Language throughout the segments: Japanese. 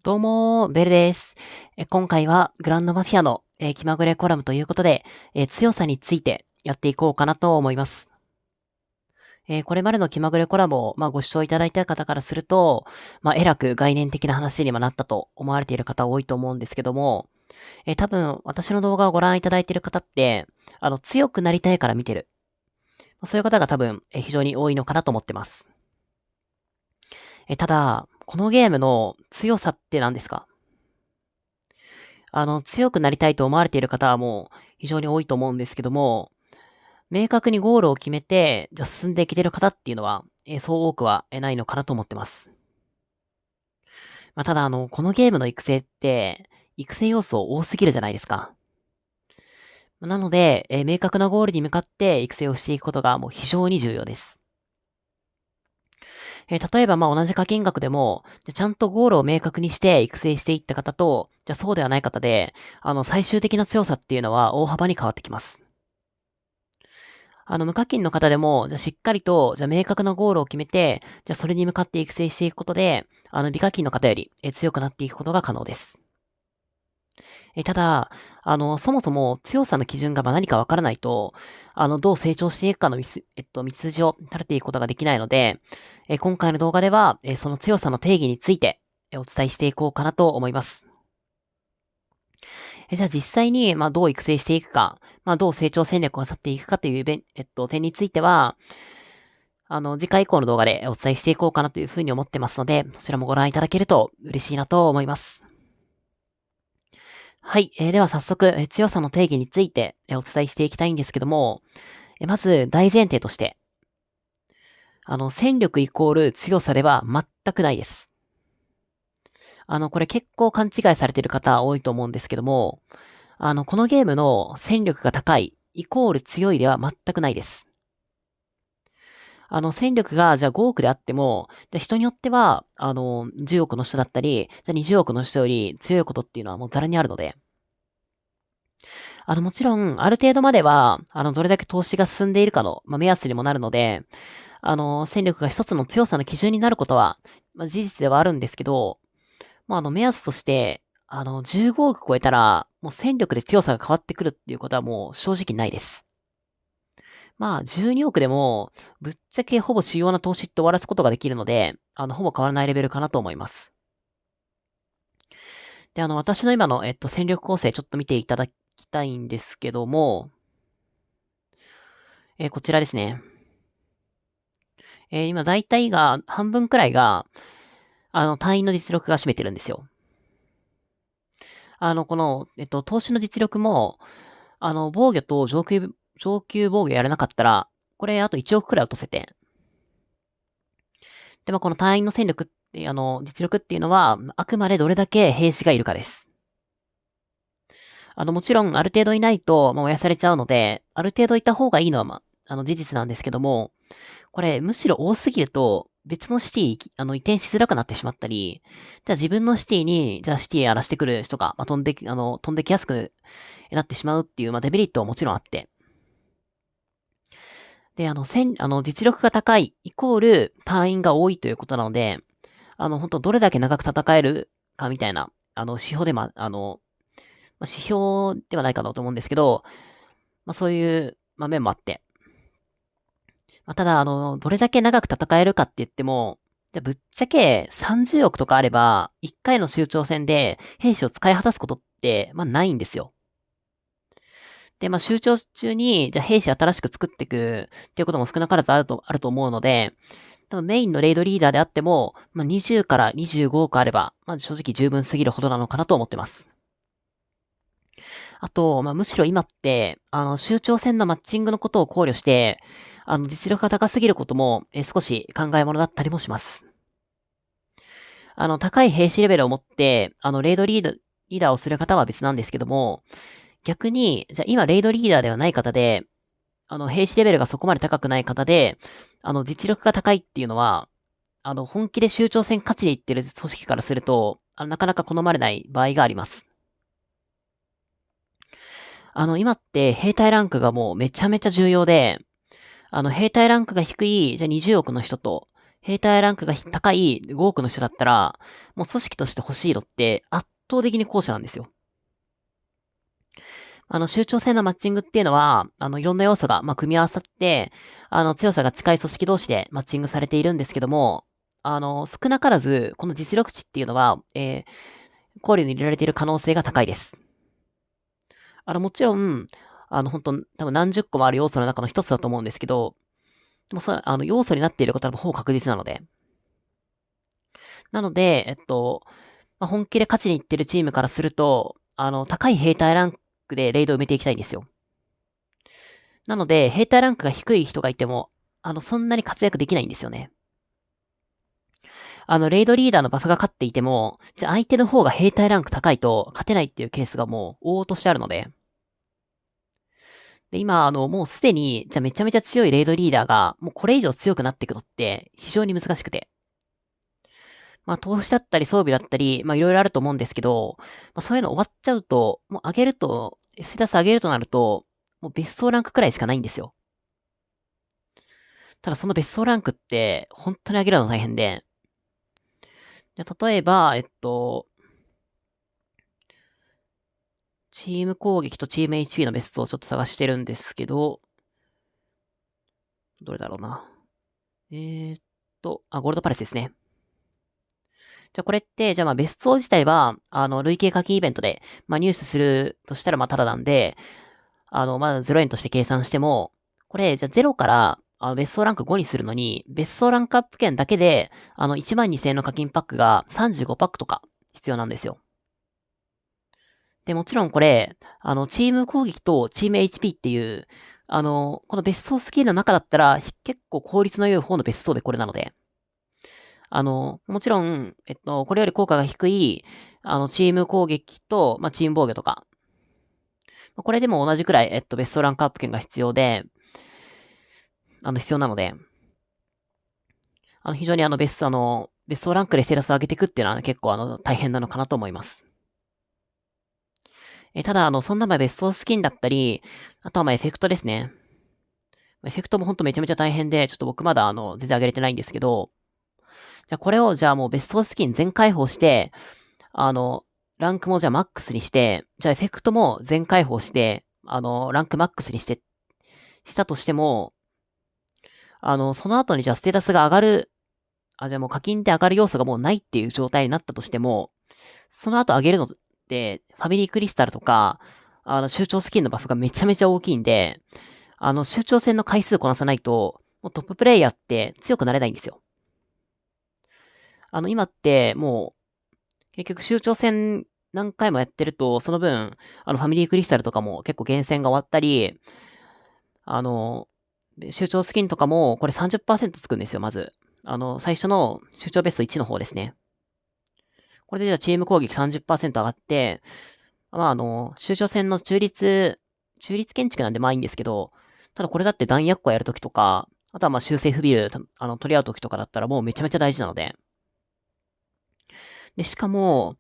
どうもベルです。今回はグランドマフィアの、気まぐれコラムということで、強さについてやっていこうかなと思います。これまでの気まぐれコラムを、ご視聴いただいた方からすると、えらく概念的な話にもなったと思われている方多いと思うんですけども、多分私の動画をご覧いただいている方って、強くなりたいから見てる。そういう方が多分、非常に多いのかなと思ってます。ただ、このゲームの強さって何ですか？強くなりたいと思われている方はもう非常に多いと思うんですけども、明確にゴールを決めて、じゃあ進んでいけてる方っていうのは、そう多くはないのかなと思ってます。ただこのゲームの育成って、育成要素多すぎるじゃないですか。なので、明確なゴールに向かって育成をしていくことがもう非常に重要です。例えば同じ課金額でも、ちゃんとゴールを明確にして育成していった方と、じゃあそうではない方で、最終的な強さっていうのは大幅に変わってきます。無課金の方でも、じゃあしっかりと、じゃあ明確なゴールを決めて、じゃあそれに向かって育成していくことで、美課金の方より強くなっていくことが可能です。ただ、そもそも強さの基準が何かわからないと、どう成長していくかの道筋を立てていくことができないので、今回の動画では、その強さの定義について、お伝えしていこうかなと思います。じゃあ実際に、どう育成していくか、どう成長戦略を立っていくかという点については、次回以降の動画でお伝えしていこうかなというふうに思ってますので、そちらもご覧いただけると嬉しいなと思います。はい。では早速、強さの定義について、お伝えしていきたいんですけども、まず大前提として、戦力イコール強さでは全くないです。これ結構勘違いされている方多いと思うんですけども、このゲームの戦力が高いイコール強いでは全くないです。戦力が、じゃあ5億であっても、じゃあ人によっては、10億の人だったり、じゃあ20億の人より強いことっていうのはもうざらにあるので、もちろん、ある程度までは、どれだけ投資が進んでいるかの、目安にもなるので、戦力が一つの強さの基準になることは、事実ではあるんですけど、目安として、15億超えたら、もう戦力で強さが変わってくるっていうことはもう正直ないです。12億でも、ぶっちゃけほぼ主要な投資って終わらすことができるので、ほぼ変わらないレベルかなと思います。で、私の今の、戦力構成ちょっと見ていただきたいんですけども、こちらですね。今大体が、半分くらいが、単位の実力が占めてるんですよ。この、投資の実力も、防御と上級防御やらなかったら、これあと1億くらい落とせて、で、この隊員の戦力って、実力っていうのは、あくまでどれだけ兵士がいるかです。もちろん、ある程度いないと、燃やされちゃうので、ある程度いた方がいいのは、事実なんですけども、これ、むしろ多すぎると、別のシティ、移転しづらくなってしまったり、じゃあ自分のシティに、じゃあシティやらしてくる人が、飛んできやすくなってしまうっていう、デメリットはもちろんあって。で、実力が高い、イコール、隊員が多いということなので、本当どれだけ長く戦えるかみたいな、指標でも、指標ではないかなと思うんですけど、そういう、面もあって。ただ、どれだけ長く戦えるかって言っても、じゃあぶっちゃけ30億とかあれば、1回の州長戦で兵士を使い果たすことって、ないんですよ。で、州長中に、じゃあ兵士新しく作っていくっていうことも少なからずあると思うので、多分メインのレイドリーダーであっても、20から25億あれば、正直十分すぎるほどなのかなと思ってます。あと、むしろ今って、州長戦のマッチングのことを考慮して、実力が高すぎることも、少し考え物だったりもします。高い兵士レベルを持って、レイドリーダーをする方は別なんですけども、逆に、じゃあ今レイドリーダーではない方で、兵士レベルがそこまで高くない方で、実力が高いっていうのは、本気で州長戦勝ちでいってる組織からすると、なかなか好まれない場合があります。今って兵隊ランクがもうめちゃめちゃ重要で、兵隊ランクが低い、じゃあ20億の人と、兵隊ランクが高い5億の人だったら、もう組織として欲しいのって圧倒的に後者なんですよ。酋長戦のマッチングっていうのは、いろんな要素が、組み合わさって、強さが近い組織同士でマッチングされているんですけども、少なからず、この実力値っていうのは、考慮に入れられている可能性が高いです。もちろん、本当多分何十個もある要素の中の一つだと思うんですけど、でも要素になっていることはほぼ確実なので。なので、本気で勝ちに行ってるチームからすると、高い兵隊ランクでレイドを埋めていきたいんですよ。なので、兵隊ランクが低い人がいても、そんなに活躍できないんですよね。レイドリーダーのバフが勝っていても、じゃあ相手の方が兵隊ランク高いと勝てないっていうケースがもう、往々としてあるので。で、今、もうすでに、じゃあめちゃめちゃ強いレイドリーダーが、もうこれ以上強くなっていくのって、非常に難しくて。投資だったり装備だったり、いろいろあると思うんですけど、そういうの終わっちゃうと、もう上げると、ステータス上げるとなると、もう別荘ランクくらいしかないんですよ。ただその別荘ランクって、本当に上げるの大変で、じゃ例えば、チーム攻撃とチーム HP の別荘をちょっと探してるんですけど、どれだろうな。ゴールドパレスですね。じゃあこれって、じゃあ別荘自体は、累計課金イベントで、入手するとしたらタダなんで、0円として計算しても、これ、じゃあ0から、別荘ランク5にするのに、別荘ランクアップ券だけで、12000円の課金パックが35パックとか必要なんですよ。で、もちろんこれ、チーム攻撃とチーム HP っていう、この別荘スキルの中だったら、結構効率の良い方の別荘でこれなので、もちろん、これより効果が低い、チーム攻撃と、チーム防御とか、これでも同じくらい、別荘ランクアップ券が必要で、必要なので、非常に別荘ランクでステータスを上げていくっていうのは、結構大変なのかなと思います。ただ、そんな別荘スキンだったり、あとはエフェクトですね。エフェクトもほんとめちゃめちゃ大変で、ちょっと僕まだ全然上げれてないんですけど、じゃあこれをじゃあもう別荘スキン全開放して、ランクもじゃあマックスにして、じゃあエフェクトも全開放して、ランクマックスにして、したとしても、その後にじゃあステータスが上がる、じゃあもう課金で上がる要素がもうないっていう状態になったとしても、その後上げるのって、ファミリークリスタルとか、酋長スキンのバフがめちゃめちゃ大きいんで、酋長戦の回数こなさないと、もうトッププレイヤーって強くなれないんですよ。今って、もう、結局酋長戦何回もやってると、その分、ファミリークリスタルとかも結構厳選が終わったり、酋長スキンとかも、これ 30% つくんですよ、まず。最初の酋長ベスト1の方ですね。これでじゃあチーム攻撃 30% 上がって、酋長戦の中立建築なんでいいんですけど、ただこれだって弾薬庫やるときとか、あとは修正不ビル、取り合うときとかだったらもうめちゃめちゃ大事なので。で、しかも、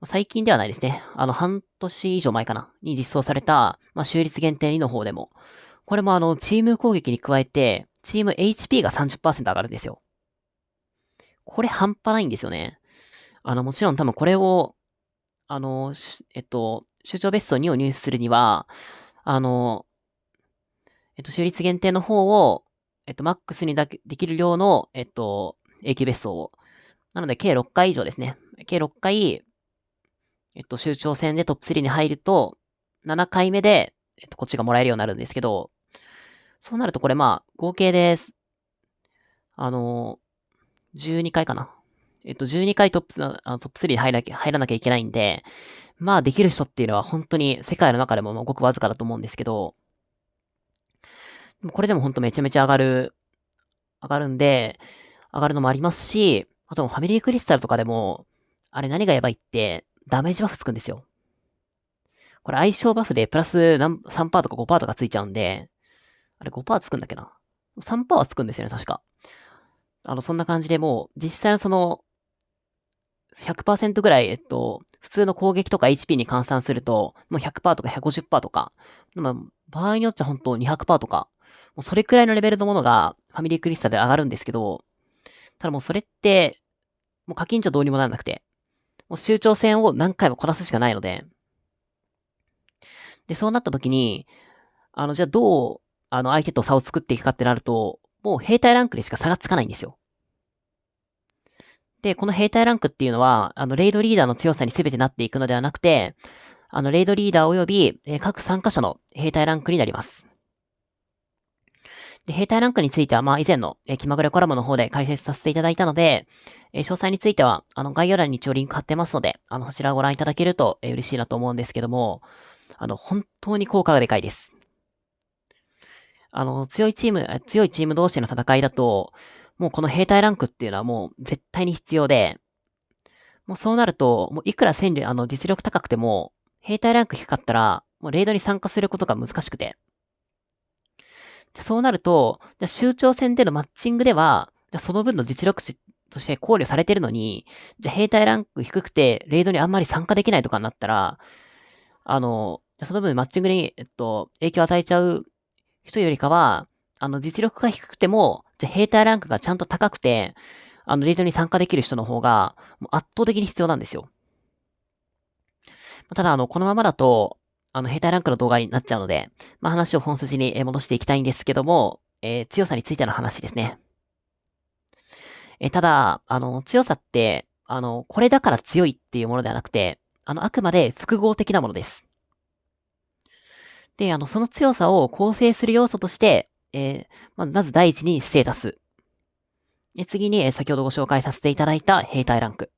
最近ではないですね。半年以上前かなに実装された、州立限定2の方でも、これもチーム攻撃に加えて、チーム HP が 30% 上がるんですよ。これ半端ないんですよね。もちろん多分これを、州長ベスト2を入手するには、州立限定の方を、マックスにできる量の、永久ベストを。なので、計6回以上ですね。計6回、州長戦でトップ3に入ると、7回目で、こっちがもらえるようになるんですけど、そうなるとこれ合計です。12回かな。12回トップ3に入らなきゃいけないんで、できる人っていうのは本当に世界の中でもごくわずかだと思うんですけど、これでも本当めちゃめちゃ上がるんで、上がるのもありますし、あとファミリークリスタルとかでも、あれ何がやばいって、ダメージバフつくんですよ。これ相性バフでプラス3%とか5%とかついちゃうんで、あれ5%つくんだっけな ?3% はつくんですよね、確か。そんな感じでもう、実際のその、100% ぐらい、普通の攻撃とか HP に換算すると、もう100%とか150%とか、場合によっちゃ本当200%とか、もうそれくらいのレベルのものがファミリークリスタで上がるんですけど、ただもうそれって、もう課金じゃどうにもならなくて、もう周長戦を何回もこなすしかないので、で、そうなった時に、じゃあどう、相手と差を作っていくかってなると、もう兵隊ランクでしか差がつかないんですよ。で、この兵隊ランクっていうのは、レイドリーダーの強さに全てなっていくのではなくて、レイドリーダー及び、各参加者の兵隊ランクになります。で、兵隊ランクについては、以前の、気まぐれコラムの方で解説させていただいたので、詳細については、概要欄に一応リンク貼ってますので、そちらをご覧いただけると、嬉しいなと思うんですけども、本当に効果がでかいです。強いチーム同士の戦いだと、もうこの兵隊ランクっていうのはもう絶対に必要で、もうそうなると、もういくら戦力、実力高くても、兵隊ランク低かったら、もうレイドに参加することが難しくて。じゃそうなると、じゃ州長戦でのマッチングでは、じゃその分の実力値として考慮されてるのに、じゃ兵隊ランク低くて、レイドにあんまり参加できないとかになったら、じゃその分マッチングに、影響を与えちゃう人よりかは、実力が低くても、じゃ兵隊ランクがちゃんと高くて、レイドに参加できる人の方が、もう圧倒的に必要なんですよ。ただ、このままだと、兵隊ランクの動画になっちゃうので、話を本筋に戻していきたいんですけども、強さについての話ですね。ただ、強さって、これだから強いっていうものではなくて、あくまで複合的なものです。で、その強さを構成する要素として、まず第一にステータス。次に、先ほどご紹介させていただいた兵隊ランク。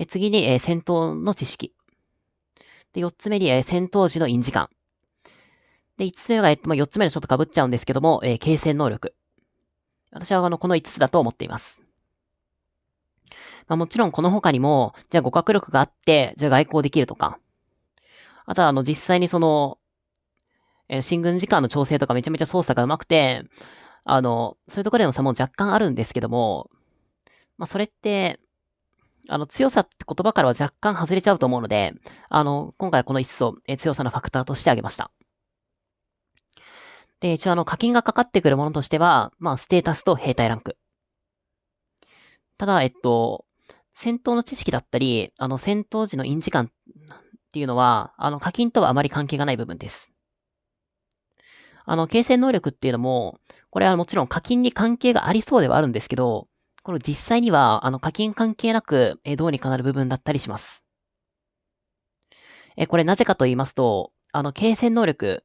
次に、戦闘の知識。で、4つ目に、戦闘時の印字感。で、5つ目が、4つ目のちょっと被っちゃうんですけども、継戦能力。私はこの5つだと思っています。もちろんこの他にも、じゃあ互角力があって、じゃあ外交できるとか。あとは実際に進軍時間の調整とかめちゃめちゃ操作が上手くて、そういうところでの差も若干あるんですけども、それって、強さって言葉からは若干外れちゃうと思うので、今回この5つを、強さのファクターとして挙げました。で、一応課金がかかってくるものとしては、ステータスと兵隊ランク。ただ、戦闘の知識だったり、戦闘時の印字感っていうのは、課金とはあまり関係がない部分です。継戦能力っていうのも、これはもちろん課金に関係がありそうではあるんですけど、これ実際には、課金関係なく、どうにかなる部分だったりします。これなぜかと言いますと、継戦能力、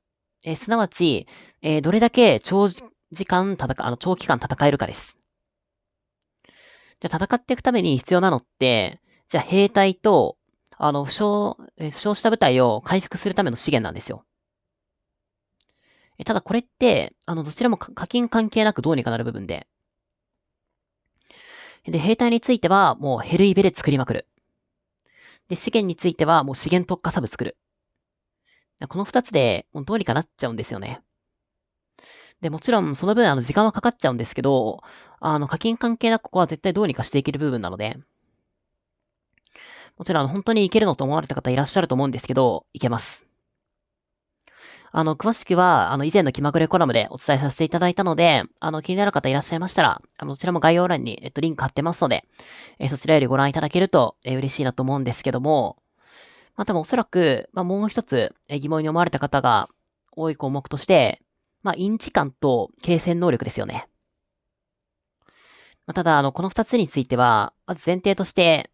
すなわち、どれだけ長期間戦えるかです。じゃあ戦っていくために必要なのって、じゃあ兵隊と、負傷した部隊を回復するための資源なんですよ。ただこれって、どちらも課金関係なくどうにかなる部分で。で、兵隊については、もうヘルイベで作りまくる。で、資源については、もう資源特化サブ作る。この二つで、もうどうにかなっちゃうんですよね。で、もちろん、その分、時間はかかっちゃうんですけど、課金関係なくここは絶対どうにかしていける部分なので、もちろん、本当にいけるのと思われた方いらっしゃると思うんですけど、いけます。詳しくは、以前の気まぐれコラムでお伝えさせていただいたので、気になる方いらっしゃいましたら、こちらも概要欄に、リンク貼ってますので、そちらよりご覧いただけると、嬉しいなと思うんですけども、多分おそらく、もう一つ、疑問に思われた方が多い項目として、インチ感と継戦能力ですよね。ただ、この二つについては、まず前提として、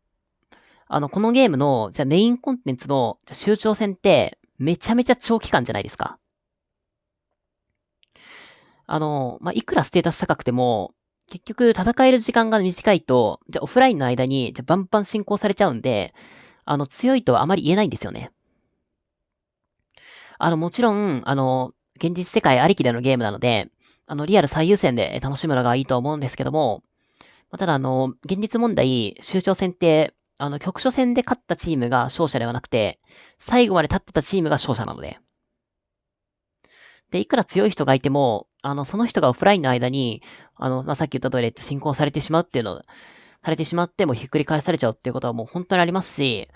このゲームの、じゃあメインコンテンツの、じゃ周長戦って、めちゃめちゃ長期間じゃないですか。いくらステータス高くても、結局戦える時間が短いと、じゃあオフラインの間に、じゃあバンバン進行されちゃうんで、強いとはあまり言えないんですよね。もちろん、現実世界ありきでのゲームなので、リアル最優先で楽しむのがいいと思うんですけども、ただ現実問題、州長戦って、局所戦で勝ったチームが勝者ではなくて、最後まで立ってたチームが勝者なので。で、いくら強い人がいても、その人がオフラインの間に、さっき言った通り、進行されてしまうっていうの、されてしまってもひっくり返されちゃうっていうことはもう本当にありますし、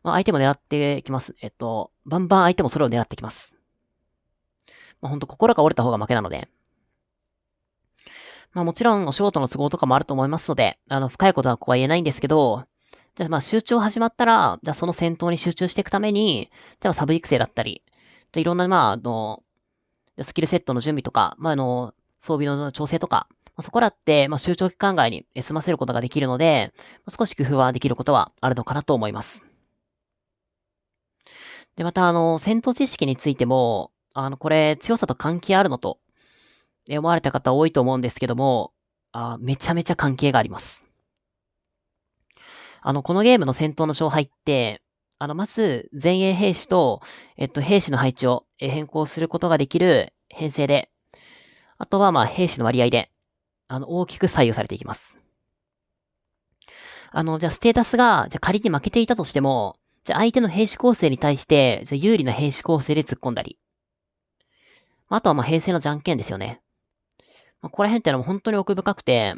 相手も狙ってきます。バンバン相手もそれを狙ってきます。まあ、ほんと心が折れた方が負けなので。まあもちろんお仕事の都合とかもあると思いますので、深いことはここは言えないんですけど、じゃあまあ集中始まったら、じゃあその戦闘に集中していくために、じゃあサブ育成だったり、じゃあいろんなスキルセットの準備とか、装備の調整とか、そこらって、中長期間外に済ませることができるので、少し工夫はできることはあるのかなと思います。で、また戦闘知識についても、これ強さと関係あるのと、思われた方多いと思うんですけども、めちゃめちゃ関係があります。このゲームの戦闘の勝敗って、まず、前衛兵士と、兵士の配置を変更することができる編成で、あとは兵士の割合で、大きく左右されていきます。じゃあステータスが、じゃあ仮に負けていたとしても、じゃあ相手の兵士構成に対して、じゃあ有利な兵士構成で突っ込んだり。あとは編成のじゃんけんですよね。ここら辺ってのも本当に奥深くて、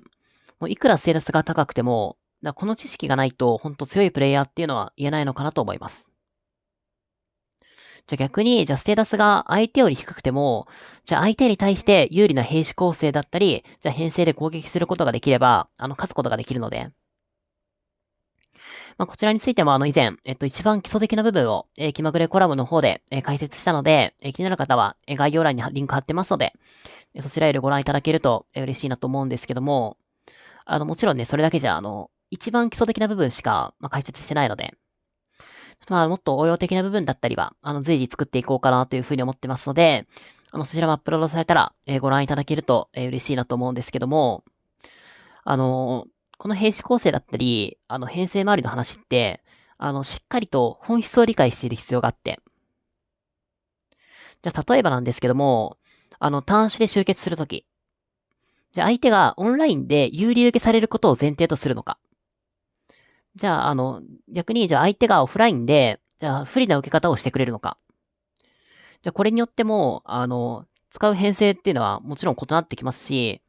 もういくらステータスが高くても、この知識がないと本当強いプレイヤーっていうのは言えないのかなと思います。じゃあ逆に、じゃあステータスが相手より低くても、じゃあ相手に対して有利な兵士構成だったり、じゃあ編成で攻撃することができれば、勝つことができるので、こちらについても以前、一番基礎的な部分を、気まぐれコラムの方で、解説したので、気になる方は、概要欄にリンク貼ってますので、そちらよりご覧いただけると、嬉しいなと思うんですけども、もちろんね、それだけじゃ、一番基礎的な部分しか、解説してないので、ちょっともっと応用的な部分だったりは、随時作っていこうかなというふうに思ってますので、そちらもアップロードされたら、ご覧いただけると、嬉しいなと思うんですけども、この兵士構成だったり、編成周りの話って、しっかりと本質を理解している必要があって。じゃあ、例えばなんですけども、端子で集結するとき。じゃあ、相手がオンラインで有利受けされることを前提とするのか。じゃあ、逆に、じゃあ相手がオフラインで、じゃあ、不利な受け方をしてくれるのか。じゃあ、これによっても、使う編成っていうのはもちろん異なってきますし、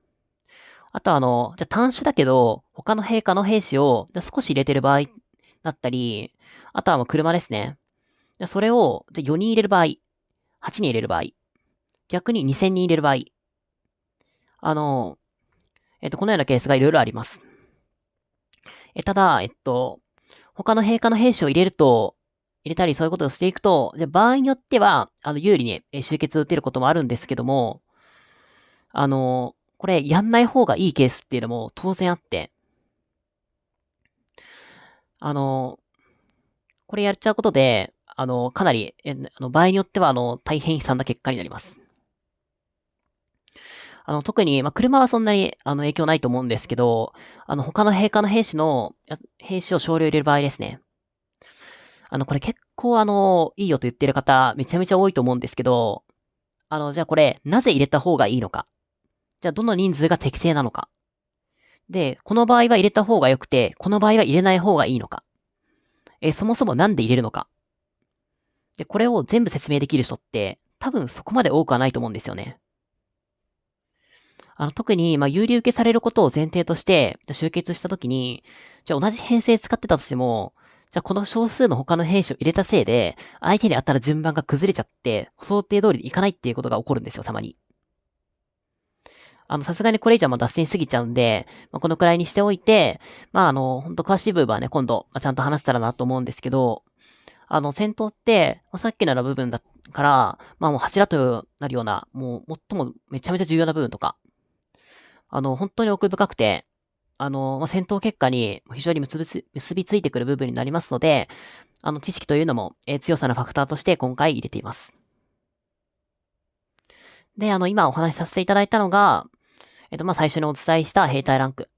あとじゃあ単種だけど、他の陛下の兵士を、じゃあ少し入れてる場合だったり、あとは車ですね。じゃあそれを、じゃあ4人入れる場合、8人入れる場合、逆に2000人入れる場合、このようなケースがいろいろあります。ただ、他の陛下の兵士を入れると、入れたりそういうことをしていくと、じゃあ場合によっては、有利に集結を打てることもあるんですけども、これやんない方がいいケースっていうのも当然あって、これやっちゃうことで、かなり、場合によっては、大変悲惨な結果になります。特に、車はそんなに、影響ないと思うんですけど、他の陛下の兵士を少量入れる場合ですね。これ結構いいよと言ってる方、めちゃめちゃ多いと思うんですけど、じゃあこれ、なぜ入れた方がいいのか。じゃあどの人数が適正なのか。で、この場合は入れた方が良くて、この場合は入れない方がいいのか。そもそもなんで入れるのか。で、これを全部説明できる人って、多分そこまで多くはないと思うんですよね。特に、有利受けされることを前提として、集結したときに、じゃあ同じ編成使ってたとしても、じゃあこの少数の他の兵士を入れたせいで、相手に当たる順番が崩れちゃって、想定通りにいかないっていうことが起こるんですよ、たまに。さすがにこれ以上は脱線しすぎちゃうんで、このくらいにしておいて、本当詳しい部分はね、今度、ちゃんと話せたらなと思うんですけど、戦闘って、さっきのような部分だから、もう柱となるような、もう最もめちゃめちゃ重要な部分とか、本当に奥深くて、戦闘結果に非常に結びついてくる部分になりますので、知識というのも、強さのファクターとして今回入れています。で、今お話しさせていただいたのが、最初にお伝えした兵隊ランク。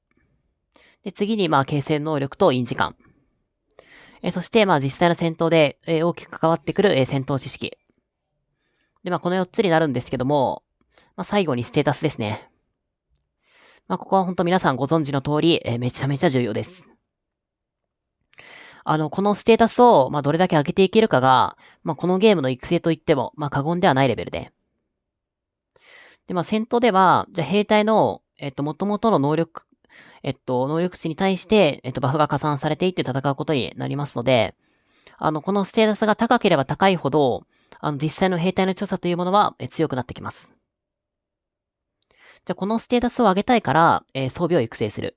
で、次に、形成能力と印時間。そして、実際の戦闘で、大きく関わってくる、戦闘知識。で、この4つになるんですけども、最後にステータスですね。ここは本当皆さんご存知の通り、めちゃめちゃ重要です。このステータスを、どれだけ上げていけるかが、このゲームの育成といっても、過言ではないレベルで。で、戦闘では、じゃあ兵隊の、元々の能力、能力値に対して、バフが加算されていって戦うことになりますので、このステータスが高ければ高いほど、実際の兵隊の強さというものは、強くなってきます。じゃあ、このステータスを上げたいから、装備を育成する。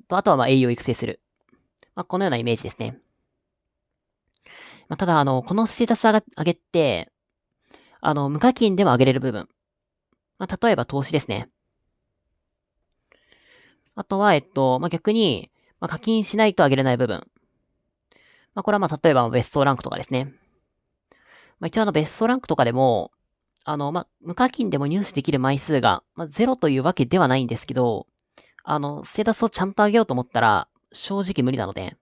あとは、英雄を育成する。このようなイメージですね。ただ、このステータス上げって、無課金でも上げれる部分。例えば投資ですね。あとは、逆に、課金しないと上げれない部分。これは例えばベストランクとかですね。一応ベストランクとかでも、無課金でも入手できる枚数が、ゼロというわけではないんですけど、ステータスをちゃんと上げようと思ったら、正直無理なので、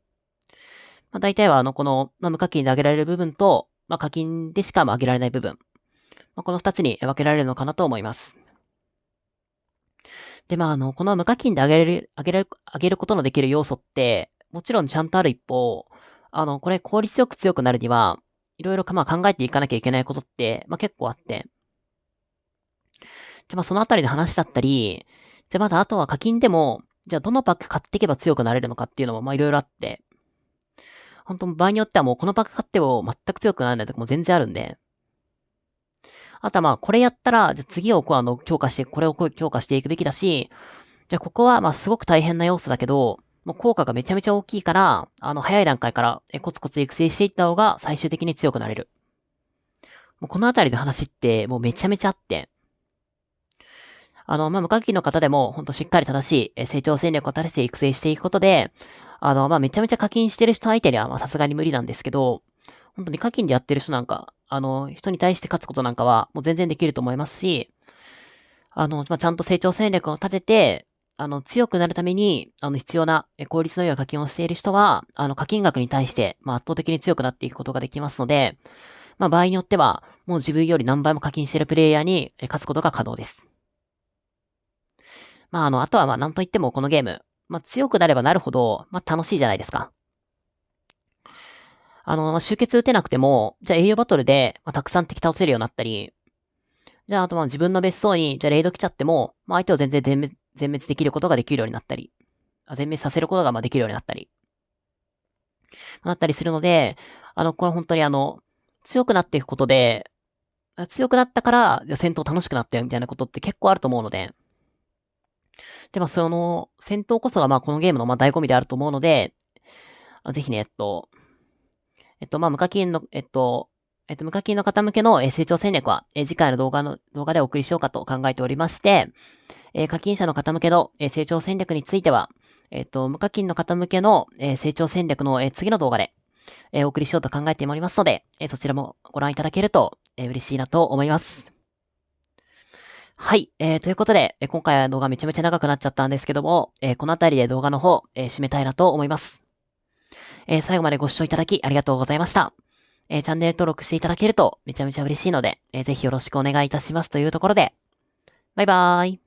大体はこの、無課金で上げられる部分と、課金でしか上げられない部分。この二つに分けられるのかなと思います。で、この無課金で上げることのできる要素って、もちろんちゃんとある一方、これ効率よく強くなるには、いろいろ考えていかなきゃいけないことって、結構あって。じゃそのあたりで話だったり、じゃまだあとは課金でも、じゃあどのパック買っていけば強くなれるのかっていうのもいろいろあって、本当場合によってはもうこのパック買っても全く強くならないとかも全然あるんで、あとはこれやったら、じゃ次を強化して、これを強化していくべきだし、じゃここはすごく大変な要素だけど、もう効果がめちゃめちゃ大きいから、早い段階からコツコツ育成していった方が最終的に強くなれる。もうこのあたりの話ってもうめちゃめちゃあって、無課金の方でも、ほんとしっかり正しい成長戦略を立てて育成していくことで、めちゃめちゃ課金してる人相手には、さすがに無理なんですけど、本当に課金でやってる人なんか、人に対して勝つことなんかは、もう全然できると思いますし、ちゃんと成長戦略を立てて、強くなるために、必要な効率の良い課金をしている人は、課金額に対して、圧倒的に強くなっていくことができますので、場合によっては、もう自分より何倍も課金しているプレイヤーに勝つことが可能です。あとはなんといってもこのゲーム、強くなればなるほど、楽しいじゃないですか。集結打てなくても、じゃあ英雄バトルで、たくさん敵倒せるようになったり、じゃああと自分の別荘に、じゃあレイド来ちゃっても、相手を全然全滅できることができるようになったり、全滅させることができるようになったり、するので、これ本当に強くなっていくことで、強くなったから、じゃあ戦闘楽しくなったよみたいなことって結構あると思うので、で、その、戦闘こそがこのゲームの醍醐味であると思うので、ぜひね、無課金の、無課金の方向けの成長戦略は、次回の動画でお送りしようかと考えておりまして、課金者の方向けの成長戦略については、無課金の方向けの成長戦略の次の動画で、お送りしようと考えておりますので、そちらもご覧いただけると嬉しいなと思います。はい。ということで、今回は動画めちゃめちゃ長くなっちゃったんですけども、このあたりで動画の方、締めたいなと思います。最後までご視聴いただきありがとうございました。チャンネル登録していただけるとめちゃめちゃ嬉しいので、ぜひよろしくお願いいたしますというところで、バイバーイ。